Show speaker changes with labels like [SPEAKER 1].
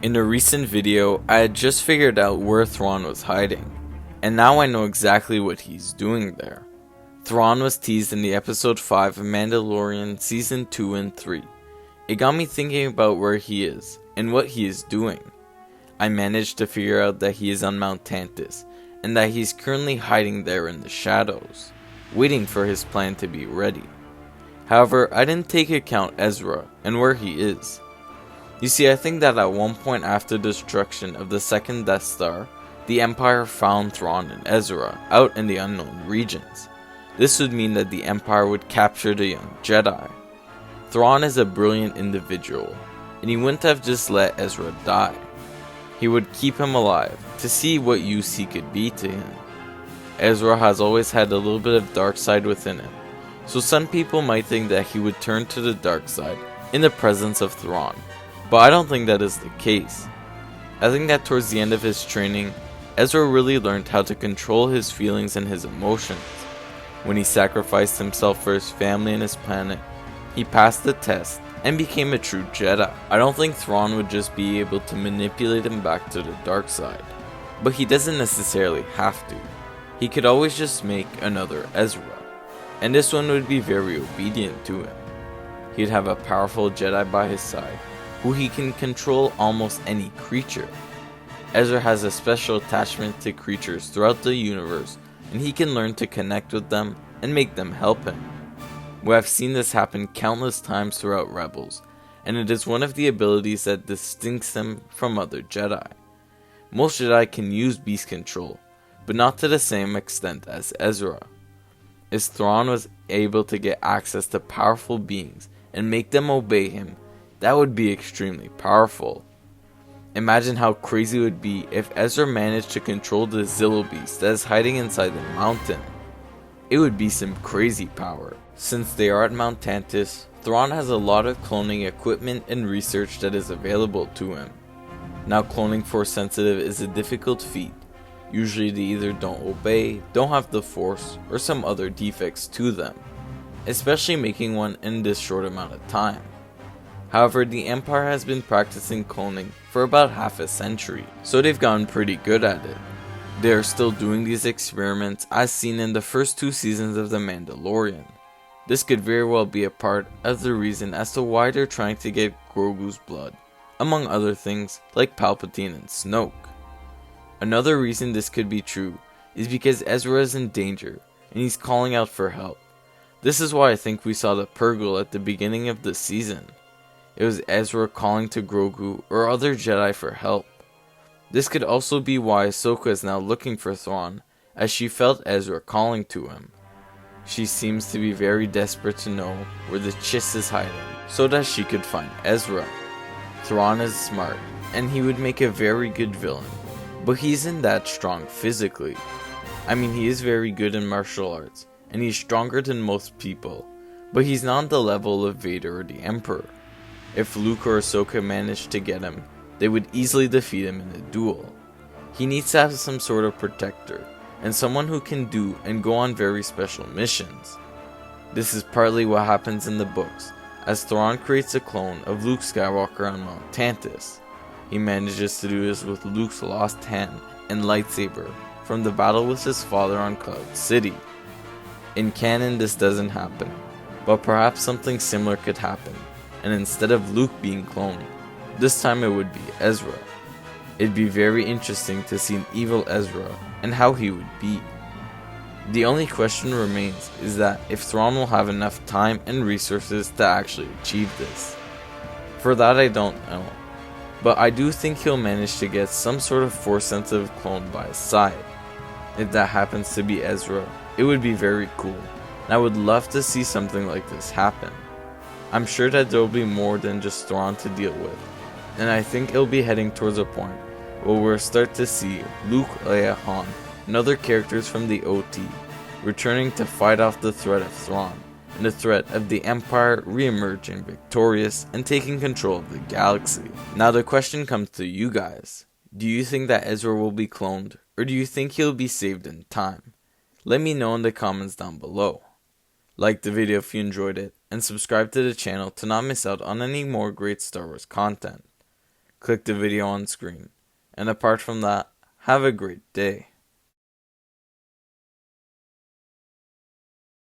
[SPEAKER 1] In a recent video, I had just figured out where Thrawn was hiding, and now I know exactly what he's doing there. Thrawn was teased in the episode 5 of Mandalorian season 2 and 3. It got me thinking about where he is, and what he is doing. I managed to figure out that he is on Mount Tantus, and that he's currently hiding there in the shadows, waiting for his plan to be ready. However, I didn't take account Ezra and where he is. You see, I think that at one point after the destruction of the second Death Star, the Empire found Thrawn and Ezra out in the unknown regions. This would mean that the Empire would capture the young Jedi. Thrawn is a brilliant individual, and he wouldn't have just let Ezra die. He would keep him alive to see what use he could be to him. Ezra has always had a little bit of dark side within him, so some people might think that he would turn to the dark side in the presence of Thrawn. But I don't think that is the case. I think that towards the end of his training, Ezra really learned how to control his feelings and his emotions. When he sacrificed himself for his family and his planet, he passed the test and became a true Jedi. I don't think Thrawn would just be able to manipulate him back to the dark side, but he doesn't necessarily have to. He could always just make another Ezra, and this one would be very obedient to him. He'd have a powerful Jedi by his side, who he can control almost any creature. Ezra has a special attachment to creatures throughout the universe, and he can learn to connect with them and make them help him. We have seen this happen countless times throughout Rebels, and it is one of the abilities that distincts them from other Jedi. Most Jedi can use beast control, but not to the same extent as Ezra. If Thrawn was able to get access to powerful beings and make them obey him, that would be extremely powerful. Imagine how crazy it would be if Ezra managed to control the Zillo beast that is hiding inside the mountain. It would be some crazy power. Since they are at Mount Tantus, Thrawn has a lot of cloning equipment and research that is available to him. Now, cloning Force sensitive is a difficult feat. Usually they either don't obey, don't have the Force, or some other defects to them, especially making one in this short amount of time. However, the Empire has been practicing cloning for about half a century, so they've gotten pretty good at it. They are still doing these experiments as seen in the first 2 seasons of The Mandalorian. This could very well be a part of the reason as to why they're trying to get Grogu's blood, among other things like Palpatine and Snoke. Another reason this could be true is because Ezra is in danger and he's calling out for help. This is why I think we saw the Purrgil at the beginning of the season. It was Ezra calling to Grogu or other Jedi for help. This could also be why Ahsoka is now looking for Thrawn, as she felt Ezra calling to him. She seems to be very desperate to know where the Chiss is hiding, so that she could find Ezra. Thrawn is smart, and he would make a very good villain, but he isn't that strong physically. I mean, he is very good in martial arts, and he's stronger than most people, but he's not on the level of Vader or the Emperor. If Luke or Ahsoka managed to get him, they would easily defeat him in a duel. He needs to have some sort of protector, and someone who can do and go on very special missions. This is partly what happens in the books, as Thrawn creates a clone of Luke Skywalker on Mount Tantus. He manages to do this with Luke's lost hand and lightsaber from the battle with his father on Cloud City. In canon, this doesn't happen, but perhaps something similar could happen, and instead of Luke being cloned, this time it would be Ezra. It'd be very interesting to see an evil Ezra and how he would be. The only question remains is that if Thrawn will have enough time and resources to actually achieve this. For that I don't know, but I do think he'll manage to get some sort of Force sensitive clone by his side. If that happens to be Ezra, it would be very cool, and I would love to see something like this happen. I'm sure that there will be more than just Thrawn to deal with, and I think it'll be heading towards a point where we'll start to see Luke, Leia, Han, and other characters from the OT returning to fight off the threat of Thrawn, and the threat of the Empire re-emerging victorious and taking control of the galaxy. Now the question comes to you guys. Do you think that Ezra will be cloned, or do you think he'll be saved in time? Let me know in the comments down below. Like the video if you enjoyed it, and subscribe to the channel to not miss out on any more great Star Wars content. click the video on screen. And apart from that, have a great day.